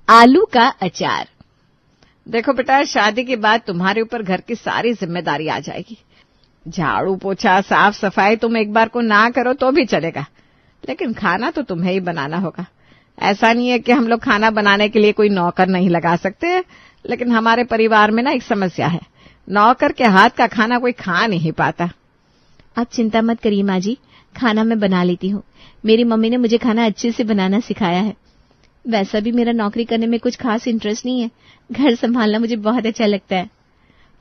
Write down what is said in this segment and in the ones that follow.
आलू का अचार। देखो बेटा, शादी के बाद तुम्हारे ऊपर घर की सारी जिम्मेदारी आ जाएगी। झाड़ू पोछा साफ सफाई तुम एक बार को ना करो तो भी चलेगा, लेकिन खाना तो तुम्हें ही बनाना होगा। ऐसा नहीं है कि हम लोग खाना बनाने के लिए कोई नौकर नहीं लगा सकते, लेकिन हमारे परिवार में ना एक समस्या है, नौकर के हाथ का खाना कोई खा नहीं पाता। आप चिंता मत करिए माँ जी, खाना मैं बना लेती हूँ। मेरी मम्मी ने मुझे खाना अच्छे से बनाना सिखाया है। वैसा भी मेरा नौकरी करने में कुछ खास इंटरेस्ट नहीं है, घर संभालना मुझे बहुत अच्छा लगता है।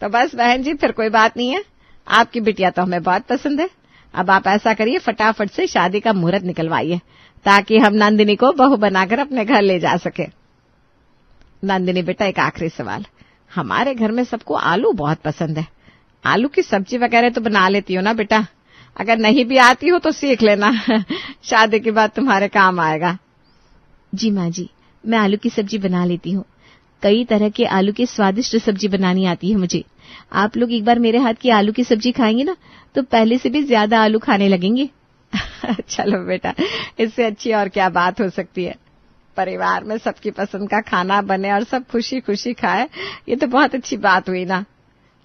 तो बस बहन जी, फिर कोई बात नहीं है, आपकी बिटिया तो हमें बहुत पसंद है। अब आप ऐसा करिए, फटाफट से शादी का मुहूर्त निकलवाइए ताकि हम नंदिनी को बहू बनाकर अपने घर ले जा सके। नंदिनी बेटा, एक आखिरी सवाल, हमारे घर में सबको आलू बहुत पसंद है। आलू की सब्जी वगैरह तो बना लेती हो ना बेटा? अगर नहीं भी आती हो तो सीख लेना शादी के बाद तुम्हारे काम आएगा। जी माँ जी, मैं आलू की सब्जी बना लेती हूँ। कई तरह के आलू की स्वादिष्ट सब्जी बनानी आती है मुझे। आप लोग एक बार मेरे हाथ की आलू की सब्जी खाएंगे ना तो पहले से भी ज्यादा आलू खाने लगेंगे। चलो बेटा, इससे अच्छी और क्या बात हो सकती है। परिवार में सबकी पसंद का खाना बने और सब खुशी खुशी खाए, ये तो बहुत अच्छी बात हुई ना।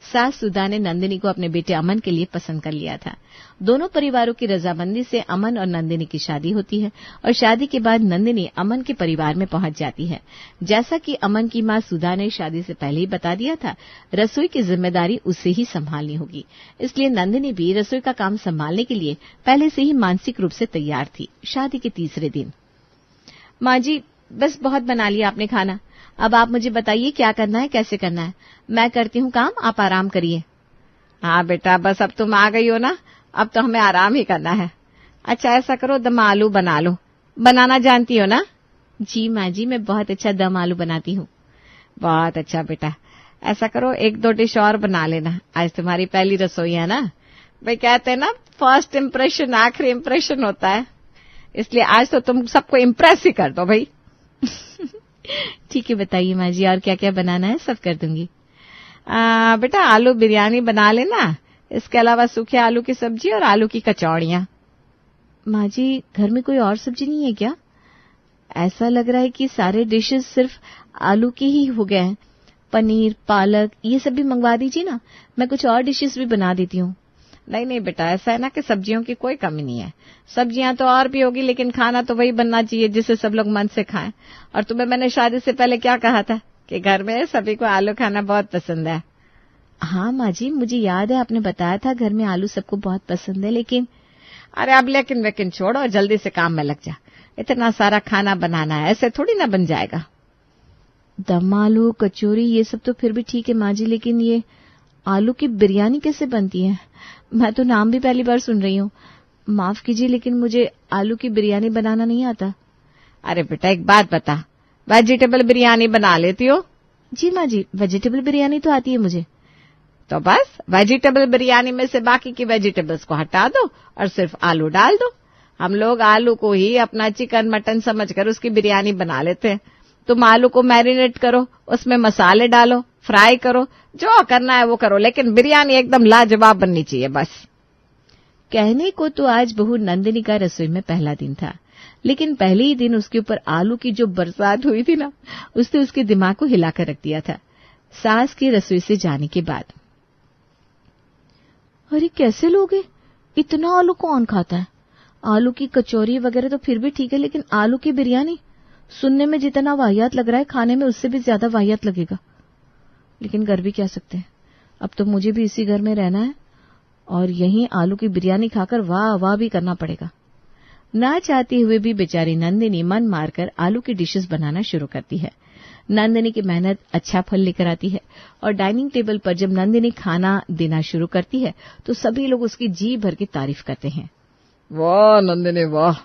सास सुधा ने नंदिनी को अपने बेटे अमन के लिए पसंद कर लिया था। दोनों परिवारों की रजामंदी से अमन और नंदिनी की शादी होती है और शादी के बाद नंदिनी अमन के परिवार में पहुंच जाती है। जैसा कि अमन की मां सुधा ने शादी से पहले ही बता दिया था, रसोई की जिम्मेदारी उसे ही संभालनी होगी, इसलिए नंदिनी भी रसोई का काम संभालने के लिए पहले से ही मानसिक रूप से तैयार थी। शादी के तीसरे दिन, माँ जी बस बहुत बना लिया आपने खाना, अब आप मुझे बताइए क्या करना है, कैसे करना है। मैं करती हूँ काम, आप आराम करिए। हाँ बेटा, बस अब तुम आ गई हो ना, अब तो हमें आराम ही करना है। अच्छा ऐसा करो, दम आलू बना लो। बनाना जानती हो ना? जी माँ जी, मैं बहुत अच्छा दम आलू बनाती हूँ। बहुत अच्छा बेटा, ऐसा करो एक दो डिश और बना लेना, आज तुम्हारी पहली रसोई है ना। भाई कहते हैं ना, फर्स्ट इम्प्रेशन आखिरी इम्प्रेशन होता है, इसलिए आज तो तुम सबको इम्प्रेस ही कर दो भाई। ठीक है, बताइए माँ जी, और क्या क्या बनाना है, सब कर दूंगी। बेटा आलू बिरयानी बना लेना, इसके अलावा सूखे आलू की सब्जी और आलू की कचौड़ियाँ। माँ जी, घर में कोई और सब्जी नहीं है क्या? ऐसा लग रहा है कि सारे डिशेस सिर्फ आलू के ही हो गए हैं। पनीर, पालक, ये सब भी मंगवा दीजिए ना, मैं कुछ और डिशेस भी बना देती हूँ। नहीं नहीं बेटा, ऐसा है ना कि सब्जियों की कोई कमी नहीं है। सब्जियां तो और भी होगी, लेकिन खाना तो वही बनना चाहिए जिसे सब लोग मन से खाएं। और तुम्हें मैंने शादी से पहले क्या कहा था कि घर में सभी को आलू खाना बहुत पसंद है। हाँ माँ जी, मुझे याद है, आपने बताया था घर में आलू सबको बहुत पसंद है, लेकिन अरे अब लेकिन वेकिन छोड़ो, जल्दी से काम में लग जा। इतना सारा खाना बनाना है, ऐसे थोड़ी ना बन जाएगा। दम आलू, कचौरी, ये सब तो फिर भी ठीक है माँ जी, लेकिन ये आलू की बिरयानी कैसे बनती है? मैं तो नाम भी पहली बार सुन रही हूँ। माफ कीजिए, लेकिन मुझे आलू की बिरयानी बनाना नहीं आता। अरे बेटा एक बात बता, वेजिटेबल बिरयानी बना लेती हो? जी माँ जी, वेजिटेबल बिरयानी तो आती है मुझे। तो बस वेजिटेबल बिरयानी में से बाकी की वेजिटेबल्स को हटा दो और सिर्फ आलू डाल दो। हम लोग आलू को ही अपना चिकन मटन समझकर उसकी बिरयानी बना लेते हैं। तुम आलू को मैरिनेट करो, उसमें मसाले डालो, फ्राई करो, जो करना है वो करो, लेकिन बिरयानी एकदम लाजवाब बननी चाहिए बस। कहने को तो आज बहू नंदिनी का रसोई में पहला दिन था, लेकिन पहले ही दिन उसके ऊपर आलू की जो बरसात हुई थी ना, उसने उसके दिमाग को हिलाकर रख दिया था। सास की रसोई से जाने के बाद, अरे कैसे लोग हैं, इतना आलू कौन खाता है? आलू की कचौरी वगैरह तो फिर भी ठीक है, लेकिन आलू की बिरयानी सुनने में जितना वाहियात लग रहा है, खाने में उससे भी ज्यादा वाहियात लगेगा। लेकिन कर भी क्या सकते हैं, अब तो मुझे भी इसी घर में रहना है और यहीं आलू की बिरयानी खाकर वाह वाह भी करना पड़ेगा। ना चाहते हुए भी बेचारी नंदिनी मन मारकर आलू की डिशेस बनाना शुरू करती है। नंदिनी की मेहनत अच्छा फल लेकर आती है और डाइनिंग टेबल पर जब नंदिनी खाना देना शुरू करती है तो सभी लोग उसकी जी भर की तारीफ करते हैं। वाह नंदिनी वाह,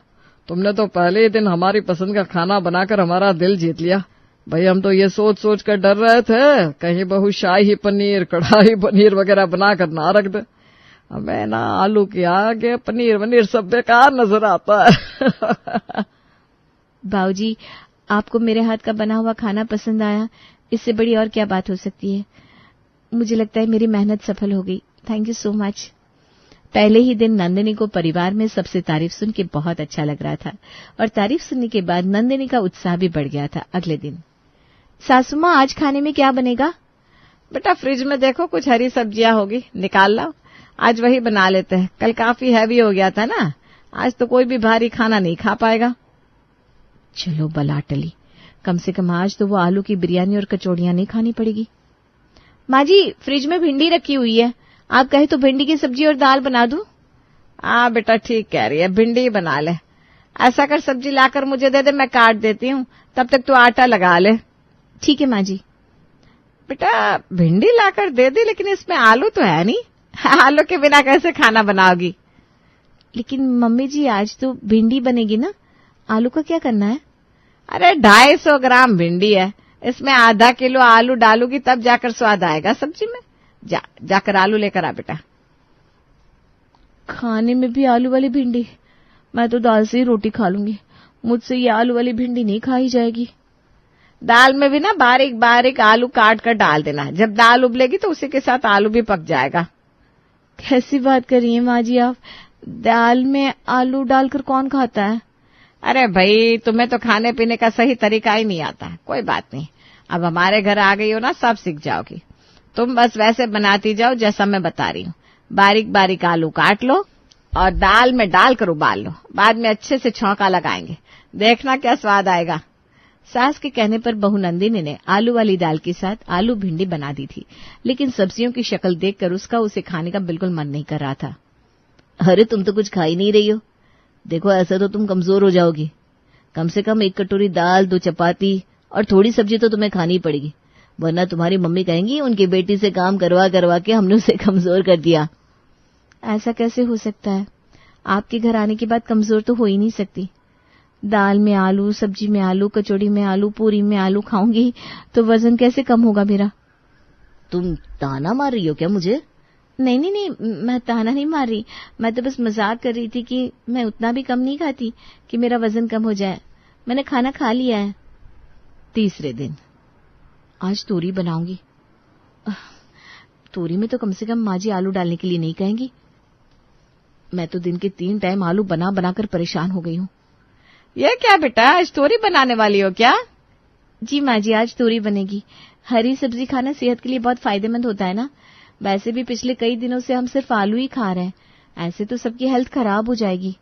तुमने तो पहले ही दिन हमारी पसंद का खाना बनाकर हमारा दिल जीत लिया। भाई हम तो ये सोच सोच कर डर रहे थे कहीं बहू शाही पनीर, कढ़ाई पनीर वगैरह बनाकर ना रख दे। हमें ना आलू के आगे पनीर वनीर सब बेकार नजर आता है। बाबूजी, आपको मेरे हाथ का बना हुआ खाना पसंद आया, इससे बड़ी और क्या बात हो सकती है। मुझे लगता है मेरी मेहनत सफल हो गई। Thank you so much. पहले ही दिन नंदिनी को परिवार में सबसे तारीफ सुन के बहुत अच्छा लग रहा था और तारीफ सुनने के बाद नंदिनी का उत्साह भी बढ़ गया था। अगले दिन, सासू माँ आज खाने में क्या बनेगा? बेटा फ्रिज में देखो, कुछ हरी सब्जियां होगी, निकाल लाओ, आज वही बना लेते हैं। कल काफी हैवी हो गया था ना, आज तो कोई भी भारी खाना नहीं खा पाएगा। चलो बला टली, कम से कम आज तो वो आलू की बिरयानी और कचौड़ियां नहीं खानी पड़ेगी। माँ जी फ्रिज में भिंडी रखी हुई है, आप कहे तो भिंडी की सब्जी और दाल बना दूं? हाँ बेटा ठीक कह रही है, भिंडी बना ले। ऐसा कर सब्जी लाकर मुझे दे दे, मैं काट देती हूँ, तब तक तू आटा लगा ले। ठीक है माँ जी। बेटा भिंडी लाकर दे दे, लेकिन इसमें आलू तो है नहीं, आलू के बिना कैसे खाना बनाओगी? लेकिन मम्मी जी आज तो भिंडी बनेगी ना, आलू का क्या करना है? अरे 250 ग्राम भिंडी है, इसमें आधा किलो आलू डालूगी तब जाकर स्वाद आएगा सब्जी में। जाकर आलू लेकर आ बेटा। खाने में भी आलू वाली भिंडी? मैं तो दाल से ही रोटी खा लूंगी, मुझसे ये आलू वाली भिंडी नहीं खाई जाएगी। दाल में भी ना बारीक बारीक आलू काट कर डाल देना, जब दाल उबलेगी तो उसी के साथ आलू भी पक जाएगा। कैसी बात कर रही हैं माँ जी आप, दाल में आलू डालकर कौन खाता है? अरे भाई तुम्हें तो खाने पीने का सही तरीका ही नहीं आता। कोई बात नहीं, अब हमारे घर आ गई हो ना, सब सीख जाओगी। तुम बस वैसे बनाती जाओ जैसा मैं बता रही हूँ। बारीक बारीक आलू काट लो और दाल में डालकर उबाल लो, बाद में अच्छे से छौंका लगाएंगे, देखना क्या स्वाद आएगा। सास के कहने पर बहू नंदिनी ने आलू वाली दाल के साथ आलू भिंडी बना दी थी, लेकिन सब्जियों की शक्ल देखकर उसका उसे खाने का बिल्कुल मन नहीं कर रहा था। अरे तुम तो कुछ खा ही नहीं रही हो, देखो ऐसा तो तुम कमजोर हो जाओगी। कम से कम 1 कटोरी दाल, 2 चपाती और थोड़ी सब्जी तो तुम्हें खानी पड़ेगी, वरना तुम्हारी मम्मी कहेंगी उनकी बेटी से काम करवा करवा के हमने उसे कमजोर कर दिया। ऐसा कैसे हो सकता है, आपके घर आने के बाद कमजोर तो हो ही नहीं सकती। दाल में आलू, सब्जी में आलू, कचौड़ी में आलू, पूरी में आलू खाऊंगी तो वजन कैसे कम होगा मेरा? तुम ताना मार रही हो क्या मुझे? नहीं नहीं नहीं, मैं ताना नहीं मार रही, मैं तो बस मजाक कर रही थी कि मैं उतना भी कम नहीं खाती कि मेरा वजन कम हो जाए। मैंने खाना खा लिया है। तीसरे दिन आज तोरी बनाऊंगी। तोरी में तो कम से कम माँ जी आलू डालने के लिए नहीं कहेंगी। मैं तो दिन के 3 टाइम आलू बना बनाकर परेशान हो गई हूँ। ये क्या बेटा, आज तोरी बनाने वाली हो क्या? जी माँ जी, आज तोरी बनेगी। हरी सब्जी खाना सेहत के लिए बहुत फायदेमंद होता है ना। वैसे भी पिछले कई दिनों से हम सिर्फ आलू ही खा रहे हैं, ऐसे तो सबकी हेल्थ खराब हो जाएगी।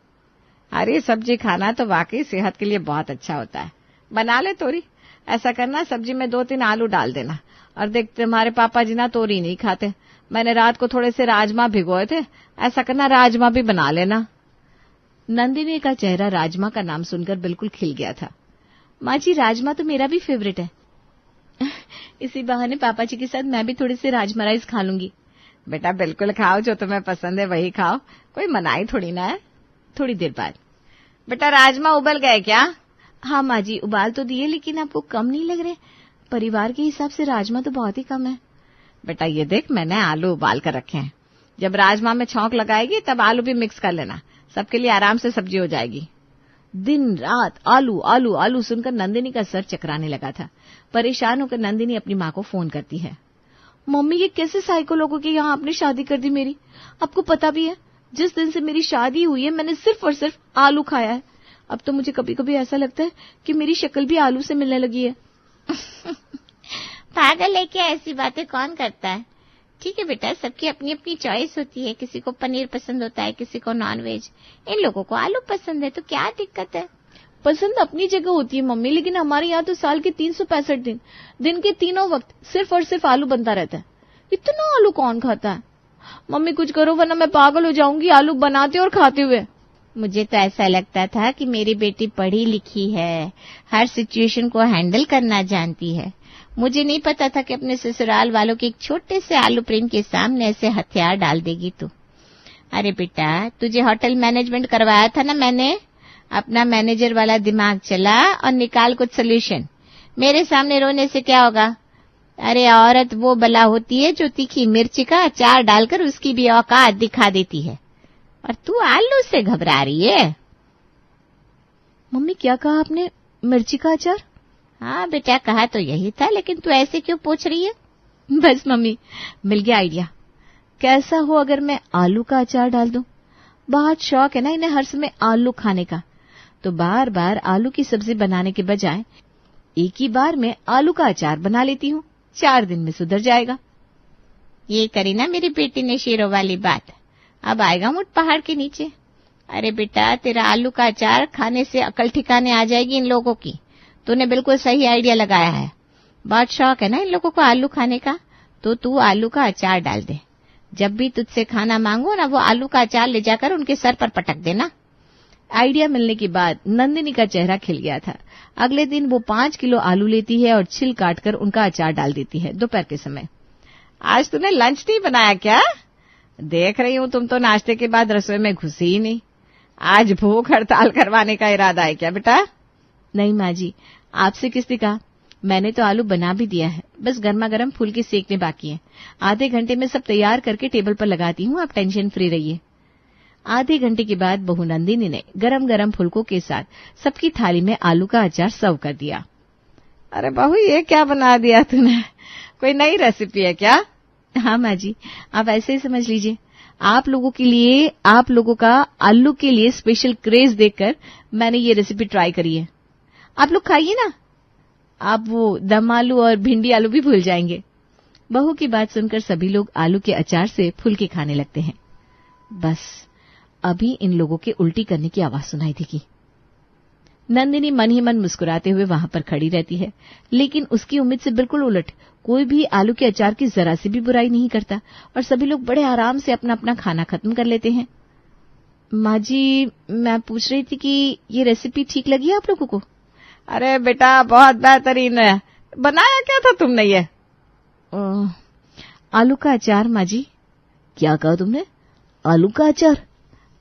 हरी सब्जी खाना तो वाकई सेहत के लिए बहुत अच्छा होता है। बना ले तोरी। ऐसा करना, सब्जी में 2-3 आलू डाल देना। और देख तुम्हारे पापा जी ना तोरी नहीं खाते, मैंने रात को थोड़े से राजमा भिगोए थे, ऐसा करना राजमा भी बना लेना। नंदिनी का चेहरा राजमा का नाम सुनकर बिल्कुल खिल गया था। माँ जी राजमा तो मेरा भी फेवरेट है। इसी बहाने पापा जी के साथ मैं भी थोड़े से राजमा राइस खा लूंगी। बेटा बिल्कुल खाओ, जो तुम्हें पसंद है वही खाओ, कोई मनाही थोड़ी ना है। थोड़ी देर बाद, बेटा राजमा उबल गए क्या? हाँ माँ जी, उबाल तो दिए, लेकिन आपको कम नहीं लग रहे? परिवार के हिसाब से राजमा तो बहुत ही कम है। बेटा ये देख, मैंने आलू उबाल कर रखे हैं, जब राजमा में छौंक लगाएगी तब आलू भी मिक्स कर लेना, सबके लिए आराम से सब्जी हो जाएगी। दिन रात आलू आलू आलू सुनकर नंदिनी का सर चकराने लगा था। परेशान होकर नंदिनी अपनी माँ को फोन करती है। मम्मी ये कैसे साइको लोगों के यहाँ आपने शादी कर दी मेरी? आपको पता भी है जिस दिन से मेरी शादी हुई है मैंने सिर्फ और सिर्फ आलू खाया है। अब तो मुझे कभी कभी ऐसा लगता है कि मेरी शक्ल भी आलू से मिलने लगी है। पागल है क्या, ऐसी बातें कौन करता है? ठीक है बेटा, सबकी अपनी अपनी चॉइस होती है, किसी को पनीर पसंद होता है, किसी को नॉनवेज, इन लोगों को आलू पसंद है, तो क्या दिक्कत है? पसंद अपनी जगह होती है मम्मी, लेकिन हमारे यहाँ तो साल के 365 दिन के तीनों वक्त सिर्फ और सिर्फ आलू बनता रहता है। इतना आलू कौन खाता है? मम्मी कुछ करो वरना मैं पागल हो जाऊंगी आलू बनाते और खाते हुए। मुझे तो ऐसा लगता था कि मेरी बेटी पढ़ी लिखी है, हर सिचुएशन को हैंडल करना जानती है। मुझे नहीं पता था कि अपने ससुराल वालों के एक छोटे से आलू प्रेम के सामने ऐसे हथियार डाल देगी तू। अरे बेटा, तुझे होटल मैनेजमेंट करवाया था ना मैंने, अपना मैनेजर वाला दिमाग चला और निकाल कुछ सोल्यूशन। मेरे सामने रोने से क्या होगा? अरे औरत वो बला होती है जो तीखी मिर्ची का अचार डालकर उसकी भी औकात दिखा देती है, और तू आलू से घबरा रही है। मम्मी क्या कहा आपने? मिर्ची का अचार? हाँ बेटा, कहा तो यही था, लेकिन तू ऐसे क्यों पूछ रही है? बस मम्मी, मिल गया आइडिया। कैसा हो अगर मैं आलू का अचार डाल दूं? बहुत शौक है ना इन्हें हर समय आलू खाने का, तो बार बार आलू की सब्जी बनाने के बजाय एक ही बार में आलू का अचार बना लेती हूँ, 4 दिन में सुधर जाएगा। ये करी ना मेरी बेटी ने शेरों वाली बात। अब आएगा मुठ पहाड़ के नीचे। अरे बेटा, तेरा आलू का अचार खाने से अकल ठिकाने आ जाएगी इन लोगों की। तूने बिल्कुल सही आइडिया लगाया है। बहुत शौक है ना इन लोगों को आलू खाने का, तो तू आलू का अचार डाल दे। जब भी तुझसे खाना मांगो ना, वो आलू का अचार ले जाकर उनके सर पर पटक देना। आइडिया मिलने के बाद नंदिनी का चेहरा खिल गया था। अगले दिन वो 5 किलो आलू लेती है और छिल काटकर उनका अचार डाल देती है दोपहर के समय। आज तूने लंच नहीं बनाया क्या? देख रही हूँ तुम तो नाश्ते के बाद रसोई में घुसी ही नहीं। आज भूख हड़ताल करवाने का इरादा है क्या बेटा? नहीं माँ जी, आपसे किसने कहा। मैंने तो आलू बना भी दिया है, बस गर्मा गर्म फुलके सेकने बाकी हैं। आधे घंटे में सब तैयार करके टेबल पर लगाती हूँ, आप टेंशन फ्री रहिए। आधे घंटे के बाद बहू नंदिनी ने गरम गरम फुलकों के साथ सबकी थाली में आलू का अचार सर्व कर दिया। अरे बहू, ये क्या बना दिया तूने? कोई नई रेसिपी है क्या? हाँ माँ जी, आप ऐसे ही समझ लीजिए। आप लोगों के लिए, आप लोगों का आलू के लिए स्पेशल क्रेज देखकर मैंने ये रेसिपी ट्राई करी है। आप लोग खाइए ना, आप वो दम आलू और भिंडी आलू भी भूल जाएंगे। बहू की बात सुनकर सभी लोग आलू के अचार से फुलके खाने लगते हैं। बस अभी इन लोगों के उल्टी करने की आवाज सुनाई देगी। नंदिनी मन ही मन मुस्कुराते हुए वहां पर खड़ी रहती है, लेकिन उसकी उम्मीद से बिल्कुल उलट कोई भी आलू के अचार की जरा सी भी बुराई नहीं करता और सभी लोग बड़े आराम से अपना अपना खाना खत्म कर लेते हैं। माँ जी, मैं पूछ रही थी कि ये रेसिपी ठीक लगी आप लोगों को? अरे बेटा, बहुत बेहतरीन है। बनाया क्या था तुमने ये? आलू का अचार माँ जी। क्या कहा तुमने? आलू का अचार?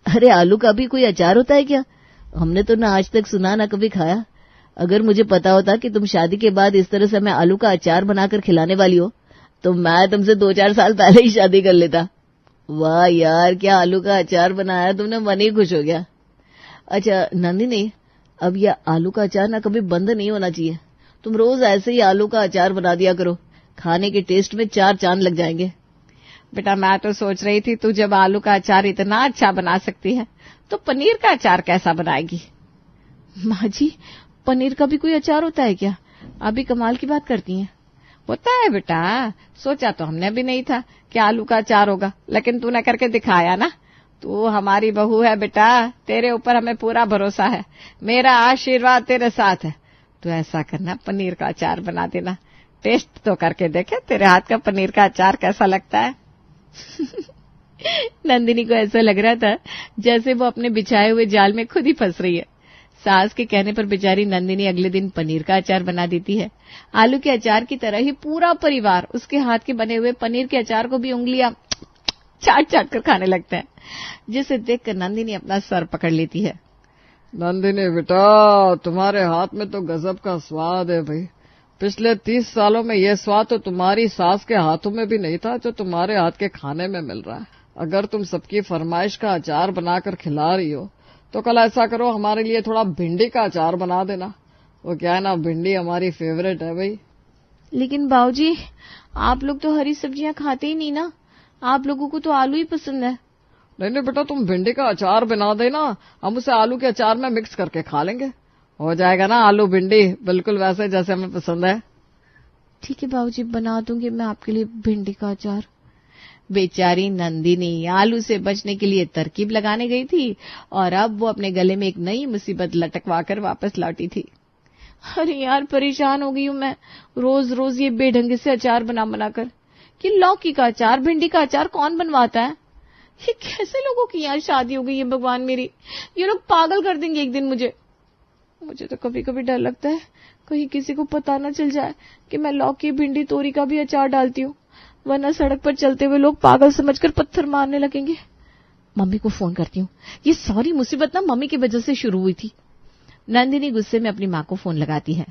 अरे आलू का भी कोई अचार होता है क्या? हमने तो ना आज तक सुना ना कभी खाया। अगर मुझे पता होता कि तुम शादी के बाद इस तरह से हमें आलू का अचार बनाकर खिलाने वाली हो, तो मैं तुमसे 2-4 साल पहले ही शादी कर लेता। वाह यार, क्या आलू का अचार बनाया तुमने, मन ही खुश हो गया। अच्छा नंदिनी, अब यह आलू का अचार ना कभी बंद नहीं होना चाहिए। तुम रोज ऐसे ही आलू का अचार बना दिया करो, खाने के टेस्ट में 4 चांद लग जाएंगे। बेटा, मैं तो सोच रही थी तू जब आलू का अचार इतना अच्छा बना सकती है, तो पनीर का अचार कैसा बनाएगी? माँ जी, पनीर का भी कोई अचार होता है क्या? आप भी कमाल की बात करती हैं। होता है बेटा, सोचा तो हमने भी नहीं था कि आलू का अचार होगा, लेकिन तूने करके दिखाया ना। तू हमारी बहू है बेटा, तेरे ऊपर हमें पूरा भरोसा है। मेरा आशीर्वाद तेरे साथ है। तू ऐसा करना, पनीर का अचार बना देना। टेस्ट तो करके देखे तेरे हाथ का पनीर का अचार कैसा लगता है। नंदिनी को ऐसा लग रहा था जैसे वो अपने बिछाए हुए जाल में खुद ही फंस रही है। सास के कहने पर बेचारी नंदिनी अगले दिन पनीर का अचार बना देती है। आलू के अचार की तरह ही पूरा परिवार उसके हाथ के बने हुए पनीर के अचार को भी उंगलियां चाट चाट कर खाने लगता है, जिसे देखकर नंदिनी अपना सर पकड़ लेती है। नंदिनी बेटा, तुम्हारे हाथ में तो गजब का स्वाद है भाई। पिछले 30 सालों में यह स्वाद तो तुम्हारी सास के हाथों में भी नहीं था जो तुम्हारे हाथ के खाने में मिल रहा है। अगर तुम सबकी फरमाइश का अचार बनाकर खिला रही हो, तो कल ऐसा करो, हमारे लिए थोड़ा भिंडी का अचार बना देना। वो क्या है ना, भिंडी हमारी फेवरेट है भाई। लेकिन बाबूजी, आप लोग तो हरी सब्जियां खाते ही नहीं ना, आप लोगों को तो आलू ही पसंद है। नहीं बेटा, तुम भिंडी का अचार बना देना, हम उसे आलू के अचार में मिक्स करके खा लेंगे। हो जाएगा ना आलू भिंडी, बिल्कुल वैसे जैसे हमें पसंद है। ठीक है बाबूजी, बना दूंगी मैं आपके लिए भिंडी का अचार। बेचारी नंदिनी आलू से बचने के लिए तरकीब लगाने गई थी और अब वो अपने गले में एक नई मुसीबत लटकवाकर वापस लौटी थी। अरे यार, परेशान हो गई हूँ मैं रोज रोज ये बेढंगे से अचार बनाकर। कि लौकी का अचार, भिंडी का अचार कौन बनवाता है? ये कैसे लोगों की यहाँ शादी हो गई है भगवान मेरी। ये लोग पागल कर देंगे एक दिन मुझे। मुझे तो कभी कभी डर लगता है कहीं किसी को पता न चल जाए कि मैं लौकी, भिंडी, तोरी का भी अचार डालती हूँ, वरना सड़क पर चलते हुए लोग पागल समझकर पत्थर मारने लगेंगे। मम्मी को फोन करती हूँ। ये सारी मुसीबत ना मम्मी की वजह से शुरू हुई थी। नंदिनी गुस्से में अपनी माँ को फोन लगाती है।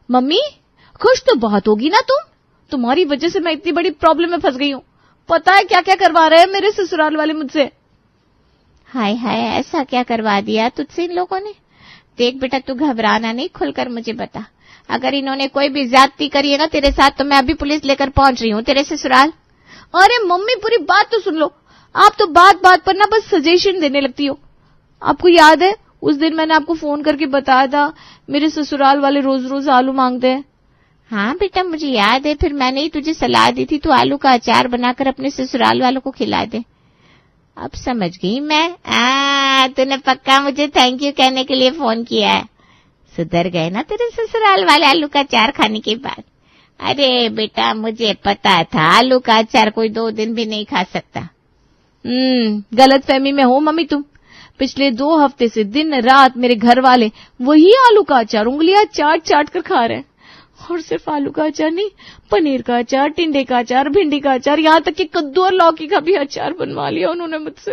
मम्मी, खुश तो बहुत होगी ना तुम, तुम्हारी वजह से मैं इतनी बड़ी प्रॉब्लम में फंस गई हूँ। पता है क्या क्या करवा रहे हैं मेरे ससुराल वाले मुझसे। हाय हाय, ऐसा क्या करवा दिया तुझसे इन लोगों ने? देख बेटा, तू घबराना नहीं, खुलकर मुझे बता। अगर इन्होंने कोई भी ज्यादती करी है ना तेरे साथ, तो मैं अभी पुलिस लेकर पहुंच रही हूँ तेरे ससुराल। अरे मम्मी, पूरी बात तो सुन लो। आप तो बात बात पर ना बस सजेशन देने लगती हो। आपको याद है उस दिन मैंने आपको फोन करके बताया था मेरे ससुराल वाले रोज रोज आलू मांगते हैं। हाँ बेटा, मुझे याद है, फिर मैंने ही तुझे सलाह दी थी तू आलू का अचार बनाकर अपने ससुराल वालों को खिला दे। अब समझ गई मैं। तूने पक्का मुझे थैंक यू कहने के लिए फोन किया है। सुधर गए ना तेरे ससुराल वाले आलू का अचार खाने के बाद? अरे बेटा, मुझे पता था आलू का अचार कोई 2 दिन भी नहीं खा सकता। गलतफहमी में हो मम्मी तुम। पिछले 2 हफ्ते से दिन रात मेरे घर वाले वही आलू का अचार उंगलियां चाट चाट कर खा रहे हैं। और सिर्फ आलू का अचार नहीं, पनीर का अचार, टिंडे का अचार, भिंडी का अचार, यहाँ तक कि कद्दू और लौकी का भी अचार बनवा लिया उन्होंने मुझसे।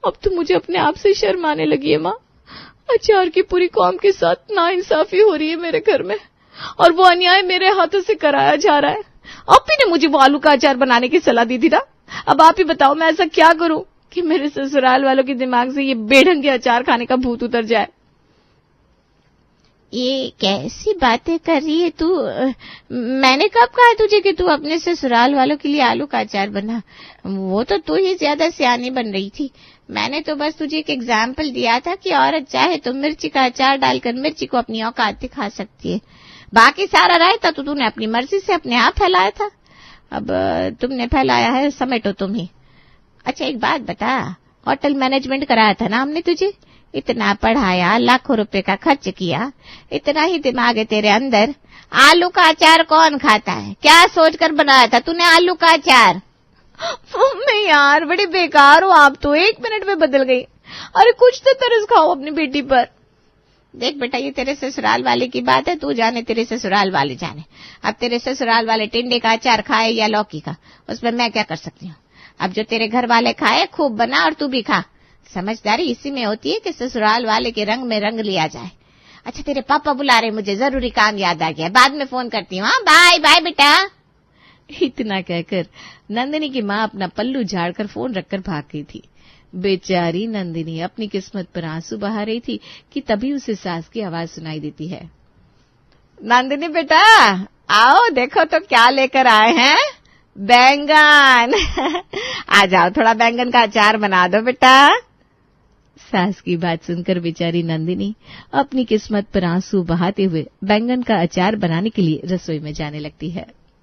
अब तो मुझे अपने आप से शर्म आने लगी है माँ। अचार की पूरी कौम के साथ नाइंसाफी हो रही है मेरे घर में, और वो अन्याय मेरे हाथों से कराया जा रहा है। आप ही ने मुझे वो आलू का अचार बनाने की सलाह दी थी ना। अब आप ही बताओ मैं ऐसा क्या करूं कि मेरे ससुराल वालों के दिमाग से ये बेढंग के अचार खाने का भूत उतर जाए। ये कैसी बातें कर रही है तू? मैंने कब कहा तुझे कि तू अपने ससुराल वालों के लिए आलू का अचार बना? वो तो तू ही ज्यादा सियानी बन रही थी। मैंने तो बस तुझे एक एग्जाम्पल दिया था कि औरत चाहे तो मिर्ची का अचार डालकर मिर्ची को अपनी औकात दिखा सकती है। बाकी सारा रायता तो तूने अपनी मर्जी से अपने आप फैलाया था। अब तुमने फैलाया है, समेटो तुम ही। अच्छा एक बात बता, होटल मैनेजमेंट कराया था ना हमने तुझे, इतना पढ़ाया, लाखों रुपए का खर्च किया, इतना ही दिमाग है तेरे अंदर। आलू का अचार कौन खाता है? क्या सोचकर बनाया था तूने आलू का अचार? मम्मी यार, बड़ी बेकार हो आप तो, 1 मिनट में बदल गई। अरे कुछ तो तरस खाओ अपनी बेटी पर। देख बेटा, ये तेरे ससुराल वाले की बात है, तू जाने, तेरे ससुराल वाले जाने। अब तेरे ससुराल वाले टिंडे का अचार खाए या लौकी का, उसमें मैं क्या कर सकती हूँ? अब जो तेरे घर वाले खाए खूब बना और तू भी खा। समझदारी इसी में होती है कि ससुराल वाले के रंग में रंग लिया जाए। अच्छा तेरे पापा बुला रहे, मुझे जरूरी काम याद आ गया, बाद में फोन करती हूँ। बाय बाय बेटा। इतना कहकर नंदिनी की माँ अपना पल्लू झाड़कर फोन रखकर भाग गई थी। बेचारी नंदिनी अपनी किस्मत पर आंसू बहा रही थी कि तभी उसे सास की आवाज सुनाई देती है। नंदिनी बेटा आओ, देखो तो क्या लेकर आए हैं, बैंगन। आ जाओ, थोड़ा बैंगन का अचार बना दो बेटा। सास की बात सुनकर बेचारी नंदिनी अपनी किस्मत पर आंसू बहाते हुए बैंगन का अचार बनाने के लिए रसोई में जाने लगती है।